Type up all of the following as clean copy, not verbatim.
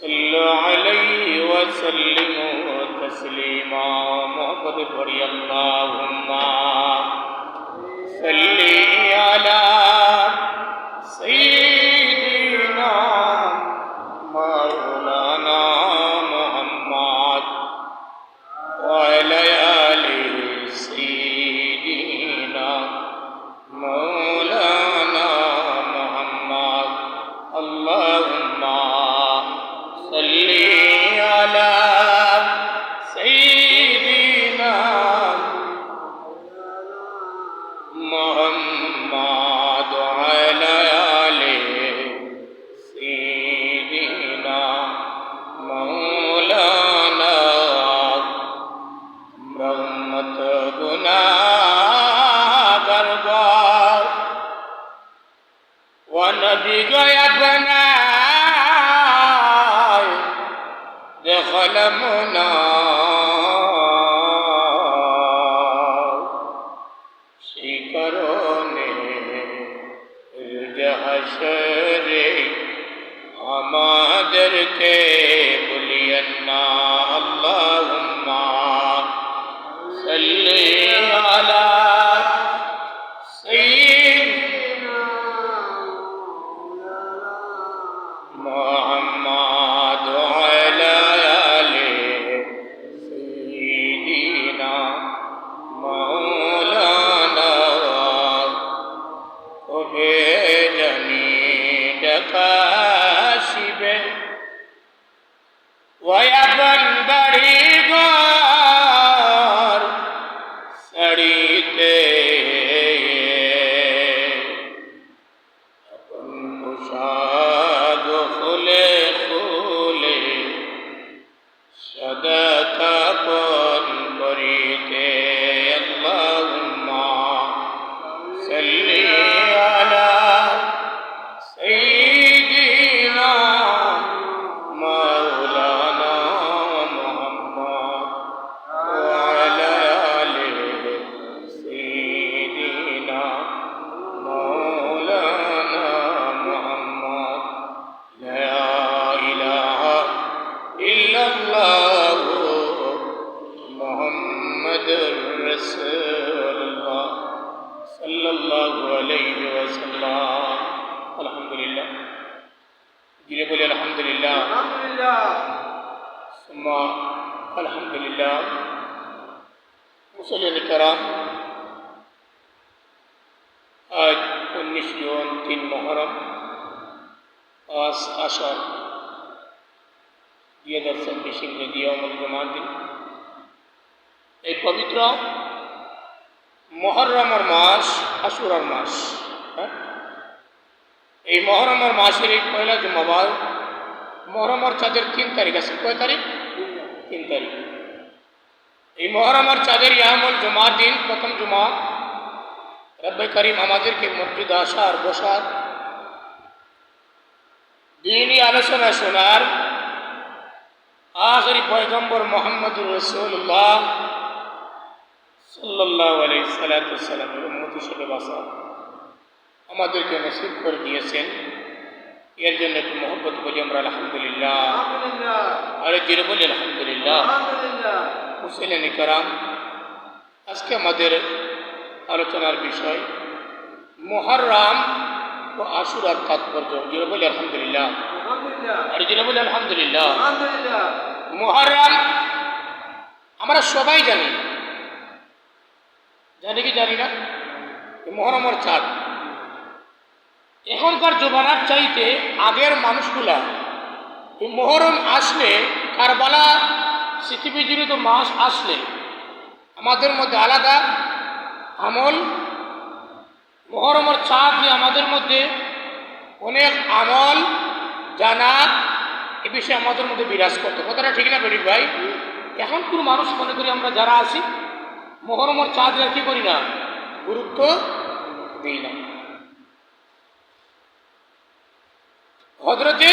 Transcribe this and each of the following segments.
صلوا عليه وسلموا تسليما محمد پڑھی اللهم صل على سيدنا مولانا محمد وعلى آل سيدنا مولانا محمد اللهم صل على سيدنا محمد وعلى آل سيدنا مولانا رحمت गुनाहगार ونبي गया बनाए दखल मुना সেই কারণে হাসরে আমাদেরকে বলিয়েন না আল্লাহুম্মা সাল্লি আলা সাইয়্যিদিনা মুহাম্মদ ওয়া আলা আলি সাইয়্যিদিনা মাওলানা কবে জানি ডাকাশিবে ওয়াবন বাড়ি ঘর সাড়িতে আপন পোশাক খুলে খুলে সদা কাপন করিতে আল্লাহুম্মা সাল্লি আলা সাইয়্যিদিনা মাওলানা মুহাম্মদ ওয়া আলা আলি সাইয়্যিদিনা মাওলানা মুহাম্মদ লা ইলাহা ইল্লাল্লাহ মুহাম্মাদুর রাসূলুল্লাহ সাল্লাল্লাহু আলাইহি ওয়াসাল্লাম আলহামদুলিল্লাহ জিরে বলি আলহামদুলিল্লাহ আলহামদুলিল্লাহ সুম্মা আলহামদুলিল্লাহ মুসল্লিন کرام আজ 19 জুন 3 মুহররম আশর 2026 ইংরেজি ইয়াউমুল জুমার দিন এই পবিত্র মুহররমের মাস আশুরার মাস এই মুহররমের মাসের এই পয়লা জুমাবার মুহররমের চাঁদের 3 তারিখ আছে কয় তারিখ 3 তারিখ এই মুহররমের চাঁদের ইয়ামুল জুমার দিন প্রথম জুমা রব্বে করিম আমাদেরকে মসজিদে আসার বসার দ্বীনি আলোচনা শোনার আখেরি পয়গম্বর মুহাম্মদুর রাসূলুল্লাহ সাল্লাল্লাহু আলাইহি সাল্লামের উম্মত হিসেবে বাঁচা আমাদেরকে নসিব করে দিয়েছেন এর জন্য একটু মহব্বত বলি আমরা আলহামদুলিল্লাহ আলহামদুলিল্লাহ আরে জিরে বলি আলহামদুলিল্লাহ আলহামদুলিল্লাহ মুসলিম کرام আজকে আমাদের আলোচনার বিষয় মুহররম ও আশুরার তাৎপর্য জিরে বলি আলহামদুলিল্লাহ আলহামদুলিল্লাহ আরে জিরে বলি আলহামদুলিল্লাহ আলহামদুলিল্লাহ মুহররম আমরা সবাই জানি কি জানি না মুহররমের চাঁদ এখনকার জমানার চাইতে আগের মানুষগুলা এই মুহররম আসলে কারবালা স্মৃতিবিজড়িত মাস আসলে আমাদের মধ্যে আলাদা আমল মুহররমের চাঁদ দিয়ে আমাদের মধ্যে অনেক আমল জানা এ বিষয়ে আমাদের মধ্যে বিরাজ করতো কথাটা ঠিক না বেরিক ভাই এখন কোনো মানুষ মনে করি আমরা যারা আছি মুহররমের চাঁদ আর কি করি না গুরুত্ব দিই না হযরতে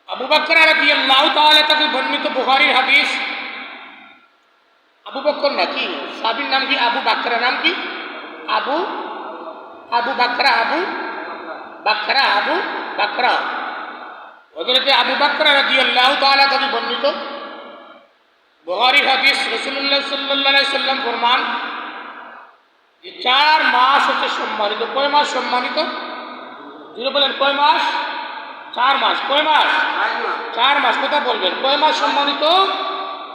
আবু বকর রাদিয়াল্লাহু তাআলা থেকে বর্ণিত বুখারীর হাদিস আবু বকর নাকি সাহাবীর নাম কি আবু বকর নাম কি আবু বকর হযরতে আবু বকর রাদিয়াল্লাহু তাআলা থেকে বর্ণিত বুখারী হাদিস, রাসূলুল্লাহ সাল্লাল্লাহু আলাইহি সাল্লাম ফরমান যে 4 মাস হচ্ছে সম্মানিত। কয় মাস সম্মানিত? যিনি বলেন কয় মাস? 4 মাস। কয় মাস? 4 মাস। কথা বলবেন, কয় মাস সম্মানিত?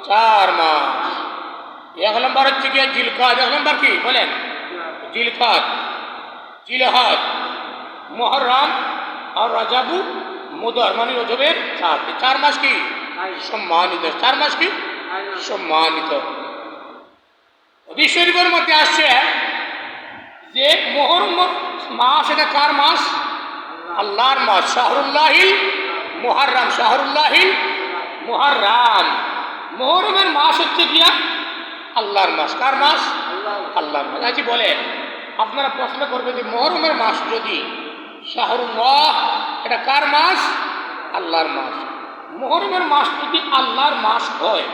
4 মাস। 1 নম্বর হচ্ছে কি জিলকাদ। 1 নম্বর কি বলেন? জিলকাদ, জিলহজ, মুহররম আর রজবু মুদর, মানে রজবের 4 মাস কি সম্মানিত। 4 মাস কি সম্মানিত। হাদিস শরীফের মধ্যে আসছে যে মুহররম মাস এটা কার মাস? আল্লাহর মাস। শাহরুল্লাহিল মুহররম, শাহরুল্লাহিল মুহররম। মুহররমের মাস হচ্ছে গিয়া আল্লাহর মাস। কার মাস? আল্লাহর মাস। আচ্ছা বলেন, আপনারা প্রশ্ন করবেন যে মুহররমের মাস যদি শাহরুল্লাহ, এটা কার মাস? আল্লাহর মাস। মুহররমের মাস যদি আল্লাহর মাস হয়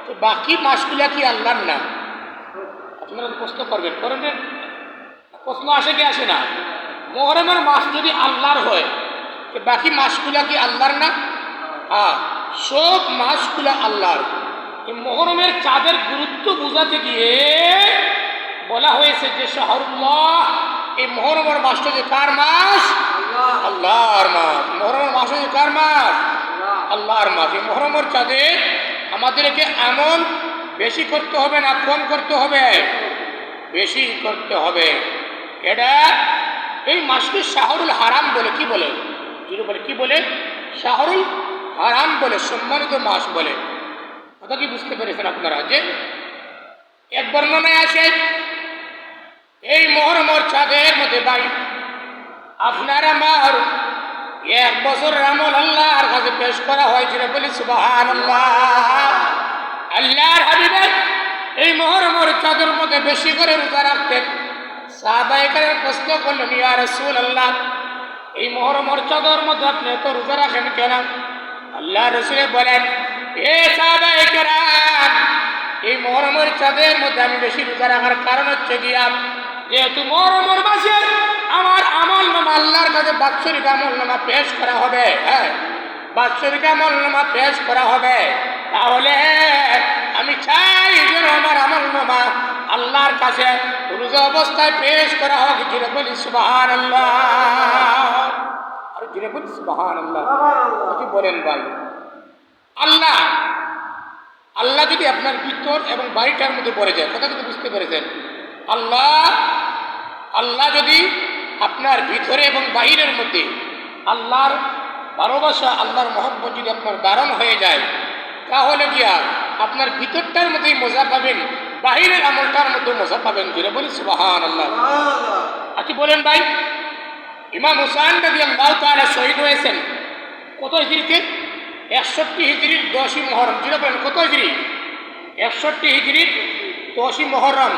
তো বাকি মাসগুলা কি আল্লাহর না? আপনারা প্রশ্ন করবেন, করেন? প্রশ্ন আসে কি আসে না? মুহররমের মাস যদি আল্লাহর হয় তো বাকি মাসগুলা কি আল্লাহর না? হ্যাঁ, সব মাসগুলা আল্লাহর। এই মুহররমের চাঁদের গুরুত্ব বোঝাতে গিয়ে বলা হয়েছে যে শাহরুল্লাহ, এই মুহররমের মাসটা যে কার মাস? আল্লাহর মাস। মুহররমের মাস হচ্ছে কার মাস? আল্লাহর মাস। এই মুহররমের চাঁদে আমাদেরকে আমল বেশি করতে হবে না কম করতে হবে? বেশি করতে হবে। এটা এই মাসকে শাহরুল হারাম বলে। কি বলে? যিনি বলে কি বলে? শাহরুল হারাম বলে, সম্মানিত মাস বলে। কথা কি বুঝতে পেরেছেন আপনারা? যে এক বর্ণনায় আসে এই মুহররমের চাঁদের মধ্যে ভাই আপনার আমার 1 বছরের আমল আল্লাহর কাছে পেশ করা হয়েছিল। বলি সুবহানাল্লাহ। আল্লাহর হাবিব এই মুহররমের চাঁদের মধ্যে বেশি করে রোজা রাখতেন। সাহাবায়ে কেরাম প্রশ্ন করলেন, ইয়া রাসূলুল্লাহ, এই মুহররমের চাঁদের মধ্যে আপনি এত রোজা রাখেন কেন? আল্লাহ রাসূল বলেন, এ সাহাবায়ে কেরাম, এই মুহররমের চাঁদের মধ্যে আমি বেশি রোজা রাখার কারণ হচ্ছে গিয়া যেহেতু মুহররমের মাসে আমার আমল নামা আল্লাহর কাছে বাৎসরিক আমল নামা পেশ করা হবে। হ্যাঁ, বাৎসরিক আমল নামা পেশ করা হবে। তাহলে আমি চাই যেন আমার আমল নামা আল্লাহর কাছে রোজা অবস্থায় পেশ করা হোক। যিনি বলি সুবহানাল্লাহ। আর যিনি বলি সুবহানাল্লাহ। কি বলেন ভাই? আল্লাহ আল্লাহ যদি আপনার ভিতর এবং বাড়িটার মধ্যে পড়ে যায়, কথা কিন্তু বুঝতে পেরেছেন? আল্লাহ যদি আপনার ভিতরে এবং বাইরের মধ্যে আল্লাহর ভালোবাসা, আল্লাহর মহব্বত যদি আপনার ধারণ হয়ে যায়, তাহলে গিয়া আপনার ভিতরটার মধ্যেই মজা পাবেন, বাহিরের আমলটার মধ্যে মজা পাবেন। জুড়ে বলি সুবহানাল্লাহ। আচ্ছা বলেন ভাই, ইমাম হুসাইন রাদিয়াল্লাহু তাআলা শহীদ হয়েছেন কত হিজরিতে? 61 হিজরির 10ই মুহররম। জুড়ে বলেন কত হিজরি? 61 হিজরির 10ই মুহররম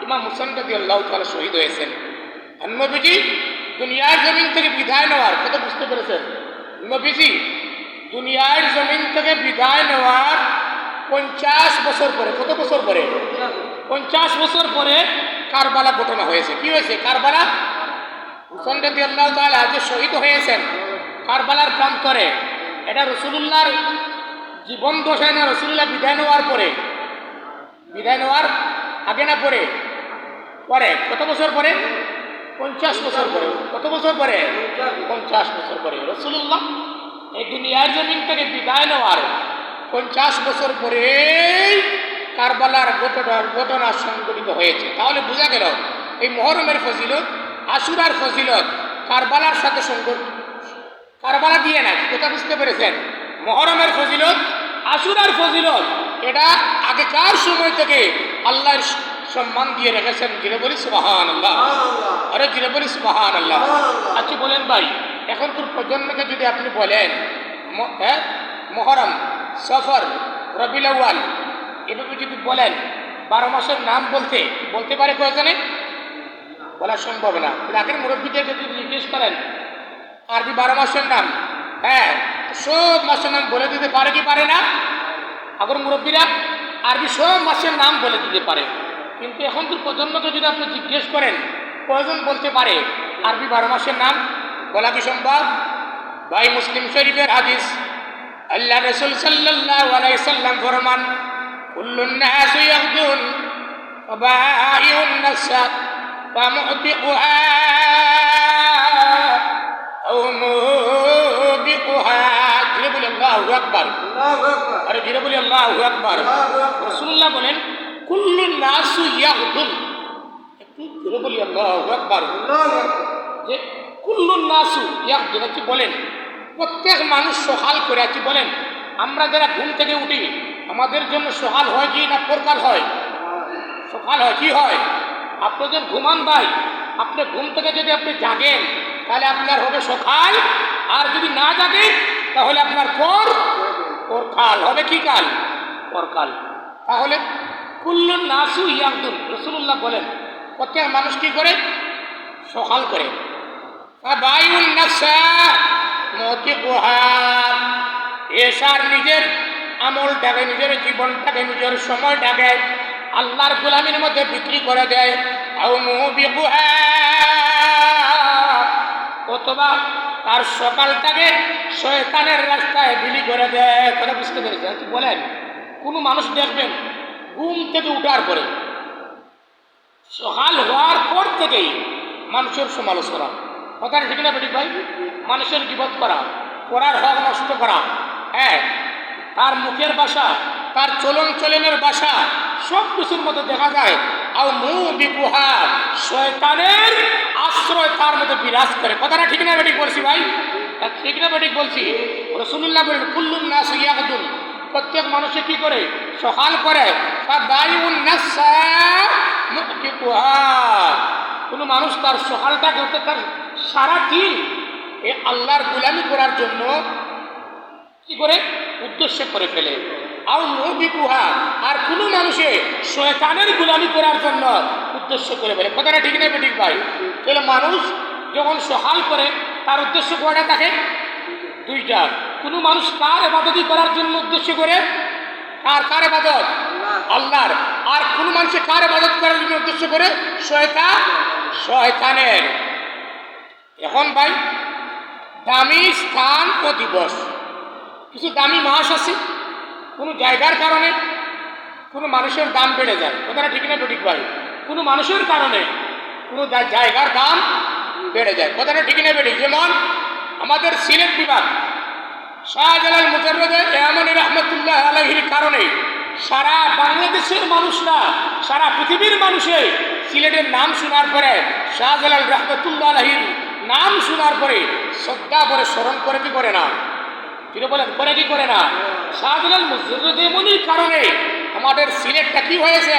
ইমাম হুসাইন রাদিয়াল্লাহু তাআলা শহীদ হয়েছেন। আর নবীজি দুনিয়ার জমিন থেকে বিদায় নেওয়ার কথা বুঝতে পেরেছেন? নবীজি দুনিয়ার জমিন থেকে বিদায় নেওয়ার 50 বছর পরে, কত বছর পরে? 50 বছর পরে কারবালা ঘটনা হয়েছে। কি হয়েছে? কারবালা। হুসাইন রাদিয়াল্লাহু তাআলা যে শহীদ হয়েছেন কারবালার প্রান্তরে, এটা রাসূলুল্লাহর জীবন দশায় না রাসূলুল্লাহ বিদায় নেওয়ার পরে? বিদায় নেওয়ার আগে না পরে? পরে। কত বছর পরে? 50 বছর পরে। কত বছর পরে? 50 বছর পরে রাসূলুল্লাহ এই দুনিয়ার জমিন থেকে বিদায় নেওয়ার 50 বছর পরে কারবালার ঘটনা সংঘটিত হয়েছে। তাহলে বোঝা গেল এই মুহররমের ফজিলত, আশুরার ফজিলত কারবালার সাথে সংঘটিত। কারবালা দিয়ে না, কথা বুঝতে পেরেছেন? মুহররমের ফজিলত, আশুরার ফজিলত, এটা আগেকার সময় থেকে আল্লাহর সম্মান দিয়ে রেখেছেন। যিনি বলি সুবহানাল্লাহ। আরে যিনি বলি সুবহানাল্লাহ। আচ্ছা বলেন ভাই, এখনকার প্রজন্মকে যদি আপনি বলেন মুহররম, সফর, রবিউল আউয়াল, এভাবে যদি বলেন 12 মাসের নাম বলতে পারে কয়জনে? বলা সম্ভব না। আগের মুরব্বীদেরকে যদি জিজ্ঞেস করেন আরবি 12 মাসের নাম, হ্যাঁ সব মাসের নাম বলে দিতে পারে কি পারে না? আগের মুরব্বীরা আরবি সব মাসের নাম বলে দিতে পারে। কিন্তু এখনকার প্রজন্মকে যদি আপনি জিজ্ঞেস করেন কয়জন বলতে পারে আরবি 12 মাসের নাম? বলা কি সম্ভব? ভাই মুসলিম শরীফের হাদিস, আল্লাহ রাসূল সাল্লাল্লাহু আলাইহি সাল্লাম ফরমান, কুল্লুন নাস ইয়াগদুন ওয়া বাঈউন নাসা ওয়া মু'তিকুহা আও মুবিকুহা। ধীরে বলি আল্লাহু আকবার। আল্লাহু আকবার। আরে ধীরে বলি আল্লাহু আকবার। রাসূলুল্লাহ বলেন কুল্লুন নাস ইয়াগদুন, একটু ধীরে বলি আল্লাহু আকবার। আল্লাহু আকবার। যে কুল্লুন নাসু ইয়াগদুন, কি বলেন প্রত্যেক মানুষ সকাল করে কি বলেন, আমরা যারা ঘুম থেকে উঠি আমাদের জন্য সকাল হয় কি না পরকাল হয়? সকাল হয়। কি হয়? আপনি যখন ঘুমান ভাই, আপনি ঘুম থেকে যদি আপনি জাগেন তাহলে আপনার হবে সকাল, আর যদি না জাগেন তাহলে আপনার পরকাল হবে। কি কাল? পরকাল। তাহলে কুল্লুন নাসু ইয়াগদুন, রাসূলুল্লাহ বলেন প্রত্যেক মানুষ কি করে? সকাল করে। বায়ুল নাসা মুতিকুহা, এসার নিজের আমলটাকে, নিজের জীবনটাকে, নিজের সময়টাকে আল্লাহর গোলামির মধ্যে বিক্রি করে দেয়। আও মুবিকুহা, অথবা তার সকালটাকে শয়তানের রাস্তায় বিলি করে দেয়। কথা বুঝতে পেরেছেন? বলেন কোনো মানুষ দেখবেন ঘুম থেকে উঠার পরে সকাল হওয়ার পর থেকেই মানুষের সমালোচনা, কথাটা ঠিক না বেঠিক ভাই? মানুষের গীবত করা, পড়ার হক নষ্ট করা, হ্যাঁ, তার মুখের ভাষা, তার চলনের ভাষা, সব কিছুর মধ্যে দেখা যায় আও মুবিকুহা, শয়তানের আশ্রয় তার মধ্যে বিরাজ করে। কথাটা ঠিক না বেঠিক বলছি ভাই? ঠিক না বেঠিক বলছি? রাসূলুল্লাহ বলেন কুল্লুন নাস ইয়াগদুন, প্রত্যেক মানুষে কি করে? সকাল করে। ফাবায়ুন নাসা মুতিকুহা, কোনো মানুষ তার সকালটা করতে তার সারা দিন এই আল্লাহর গোলামি করার জন্য কি করে? উদ্দেশ্য করে ফেলে। আও মুবিকুহা, আর কোনো মানুষে শয়তানের গোলামি করার জন্য উদ্দেশ্য করে ফেলে। কথাটা ঠিক না বেঠিক ভাই? তাহলে মানুষ যখন সকাল করে তার উদ্দেশ্য কয়টা থাকে? দুইটা। কোনো মানুষ কার ইবাদতি করার জন্য উদ্দেশ্য করে? কার ইবাদত? আল্লাহর। আর কোন মানুষে কার ইবাদত করার জন্য উদ্দেশ্য করে? শয়তানের। এখন ভাই দামি স্থান ও দিবস, কিছু দামি মাস আছে, কোনো জায়গার কারণে কোনো মানুষের দাম বেড়ে যায়। কথাটা ঠিক না বেঠিক ভাই? কোনো মানুষের কারণে কোনো জায়গার দাম বেড়ে যায়। কথাটা ঠিক না বেঠিক? যেমন আমাদের সিলেট বিভাগ শাহজালাল মুজাররদ এমানী রহমতুল্লাহ আলাইহির কারণে সারা বাংলাদেশের মানুষরা, সারা পৃথিবীর মানুষে সিলেটের নাম শোনার পরে, শাহজালাল রহমতুল্লাহ আলাইহির নাম শোনার পরে শ্রদ্ধা করে স্মরণ করে কি করে না? তিনি বলেন করে কি করে না? শাহজালাল মুজাররদ এমানীর কারণে আমাদের সিলেটটা কি হয়েছে?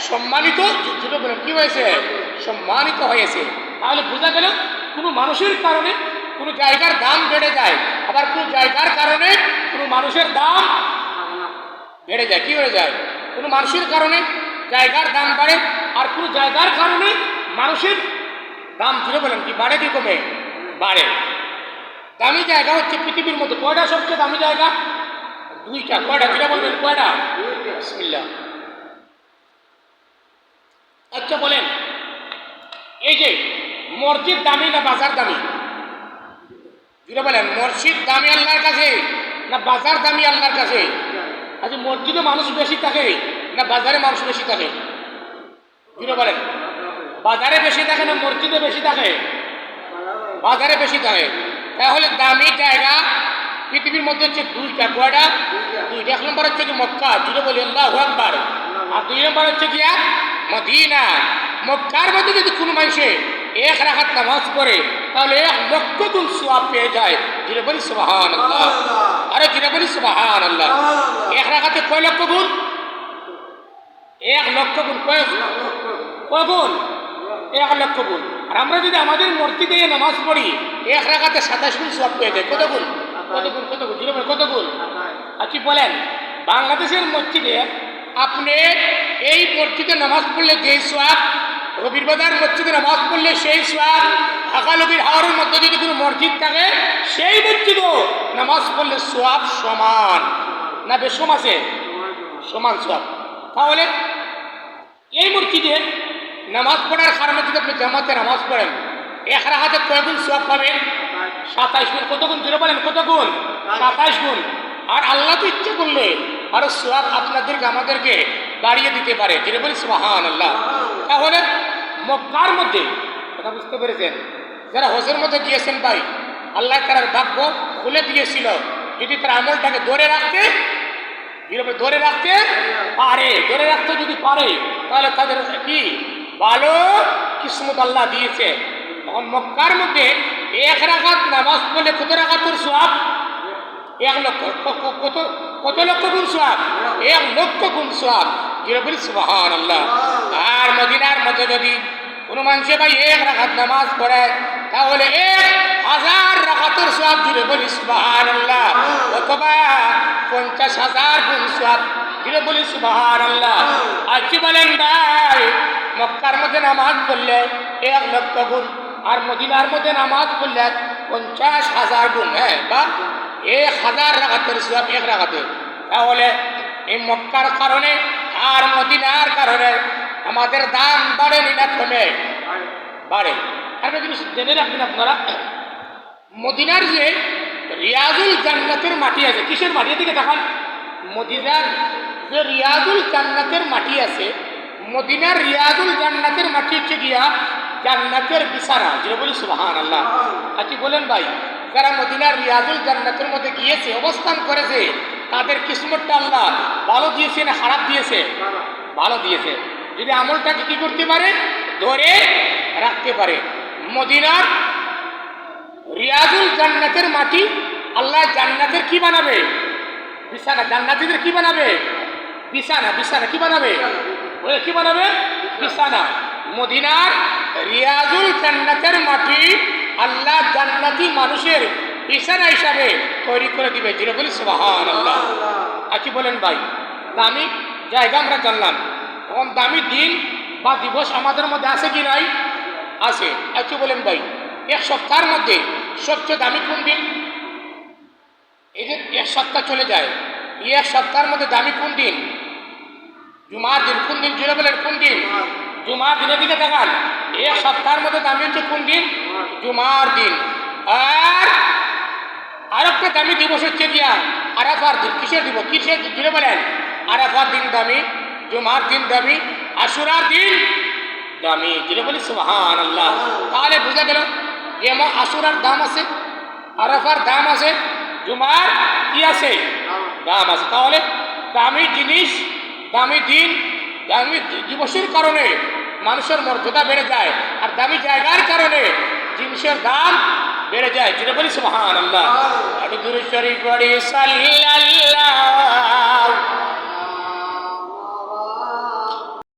সম্মানিত। তিনি বলেন কি হয়েছে? সম্মানিত হয়েছে। তাহলে বোঝা গেল কোনো মানুষের কারণে কোনো জায়গার দাম বেড়ে যায়, আবার কোনো জায়গার কারণে কোনো মানুষের দাম বেড়ে যায়। কি হয়ে যায়? কোনো মানুষের কারণে জায়গার দাম বাড়ে, আর কোনো জায়গার কারণে মানুষের দাম ধরে বলেন কি বাড়ে কি কমে? বাড়ে। দামি জায়গা হচ্ছে পৃথিবীর মধ্যে কয়টা সবচেয়ে দামি জায়গা? দুইটা। কয়টা? যেটা বলবেন কয়টা? বিসমিল্লাহ। আচ্ছা বলেন, এই যে মসজিদ দামি না বাজার দামি? যেটা বলেন মসজিদ দামি আল্লাহর কাছে না বাজার দামি আল্লাহর কাছে? আচ্ছা মসজিদে মানুষ বেশি থাকে না বাজারে মানুষ বেশি থাকে? যেটা বলেন বাজারে বেশি থাকে না মসজিদে বেশি থাকে? বাজারে বেশি থাকে। তাহলে দামি জায়গা পৃথিবীর মধ্যে হচ্ছে দুইটা। কয়টা? দুইটা। এক নম্বর হচ্ছে কি মক্কা, যেটা বলি আল্লাহু আকবার। আর দুই নম্বর হচ্ছে কি মদিনা। মক্কার মধ্যে যদি কোনো মানুষে এক রাকাত নামাজ পড়ে তাহলে 1,00,000 গুণ সওয়াব পেয়ে যায়। যেটা বলি সুবহানাল্লাহ। আরে যেটা বলি সুবহানাল্লাহ। এক রাকাতে কয় লক্ষ গুণ? 1,00,000 গুণ। কয় গুণ? 1,00,000 গুণ। আর আমরা যদি আমাদের মসজিদে নামাজ পড়ি এক রাকাতে 27 গুণ সওয়াব পেয়ে যায়। কত গুণ? কত গুণ? কত গুণ? যেটা কত গুণ? আচ্ছা বলেন বাংলাদেশের মসজিদে আপনি এই মসজিদে নামাজ পড়লে যে সওয়াব, রবিবাজার মসজিদে নামাজ পড়লে সেই সওয়াব, হাকালবির হাওরের মধ্যে যদি কোনো মসজিদ থাকে সেই মসজিদও নামাজ পড়লে সওয়াব সমান না বেশম আছে? সমান সওয়াব। তাহলে এই মসজিদে নামাজ পড়ার কারণে যদি আপনি জামাতে নামাজ পড়েন এক রাখাতে কয় গুণ সওয়াব পাবেন? 27 গুণ। কত গুণ? জোরে বলেন, কত গুণ? 27 গুণ। আর আল্লাহ তো ইচ্ছে করলে আরো সওয়াব আপনাদেরকে আমাদেরকে বাড়িয়ে দিতে পারে। জোরে বলি সুবহানাল্লাহ। তাহলে মক্কার মধ্যে, কথা বুঝতে পেরেছেন, যারা হজের মধ্যে গিয়েছেন ভাই, আল্লাহ তার ভাগ্য খুলে দিয়েছিল। যদি তার আমলটাকে ধরে রাখতে ধরে রাখতে যদি পারে, তাহলে তাদের কি ভালো কিসমত আল্লাহ দিয়েছে। তখন মক্কার মধ্যে এক রাকাত নামাজ পড়লে কত রাকাতের সওয়াব? 1 লক্ষ। কত লক্ষ গুণ সওয়াব? 1 লক্ষ গুণ সওয়াব। জোরে বলি সুবহানাল্লাহ। আর মদিনার মধ্যে যদি কোনো মানুষে ভাই 1 রাকাত নামাজ পড়ে, তাহলে 1000 রাকাতের সওয়াব। জোরে বলি সুবহানাল্লাহ। অথবা 50,000 গুণ সওয়াব। জোরে বলি সুবহানাল্লাহ। আর কি বলেন ভাই, মক্কার মধ্যে নামাজ পড়লে 1 লক্ষ গুণ, আর মদিনার মধ্যে নামাজ পড়লে 50,000 গুণ। হ্যাঁ, বা 1000 রাকাতের সওয়াব 1 রাকাতে। তাহলে এই মক্কার কারণে আর মদিনার কারণে আমাদের দাম বাড়েনি না কমে? বাড়ে। আর একটা জিনিস জেনে রাখবেন আপনারা, মদিনার যে রিয়াজুল জান্নাতের মাটি আছে, কিসের মাটি? দিকে দেখান। মদিনার যে রিয়াজুল জান্নাতের মাটি আছে, মদিনার রিয়াজুল জান্নাতের মাটি হচ্ছে গিয়া জান্নাতের বিছানা। যেটা বলি সুবহানাল্লাহ। আচ্ছা বলেন ভাই, যারা মদিনার রিয়াজুল জান্নাতের মধ্যে গিয়েছে, অবস্থান করেছে, তাদের কিসমতটা আল্লাহ ভালো দিয়েছে না খারাপ দিয়েছে? ভালো দিয়েছে। যদি আমলটাকে কি করতে পারে? ধরে রাখতে পারে। মদিনার রিয়াজুল জান্নাতের মাটি আল্লাহ জান্নাতের কি বানাবে? বিছানা। জান্নাতীদের কি বানাবে? বিছানা। বিছানা কি বানাবে? ওই কি বানাবে? বিছানা। মদিনার রিয়াজুল জান্নাতের মাটি আল্লাহ জান্নাতি মানুষের বিছানা হিসাবে তৈরি করে দিবে। যেটা বলি সুবহানাল্লাহ। আর কি বলেন ভাই, দামি জায়গা আমরা জানলাম, তখন দামি দিন বা দিবস আমাদের মধ্যে আছে কি নাই? আছে। আর কি বলেন ভাই, 1 সপ্তাহের মধ্যে সবচেয়ে দামি কোন দিন? এই যে 1 সপ্তাহ চলে যায়, এই 1 সপ্তাহের মধ্যে দামি কোন দিন? জুমার দিন। কোন দিন? জুড়ে বলেন, কোন দিন? জুমার দিনের দিকে দেখান। 1 সপ্তাহের মধ্যে দামি হচ্ছে কোন দিন? জুমার দিন। আর আরেকটা দামি দিবস হচ্ছে গিয়া আরাফার দিন। কিসের দিবস? কিসের? জুড়ে বলেন। আরাফার দিন দামি, জুমার দিন দামি, আশুরার দিন দামি। জুড়ে বলি সুবহানাল্লাহ। তাহলে বোঝা গেল যে আমার আশুরার দাম আছে, আরাফার দাম আছে, জুমার কি আছে? দাম আছে। তাহলে দামি জিনিস, দামি দিন, দামি দিবসের কারণে মানুষের মর্যাদা বেড়ে যায়, আর দামি জায়গার কারণে জিনিসের দাম বেড়ে যায়। যেটা বলি সুবহানাল্লাহ। আর দুরূদ শরীফ পড়ি সাল্লাল্লাহু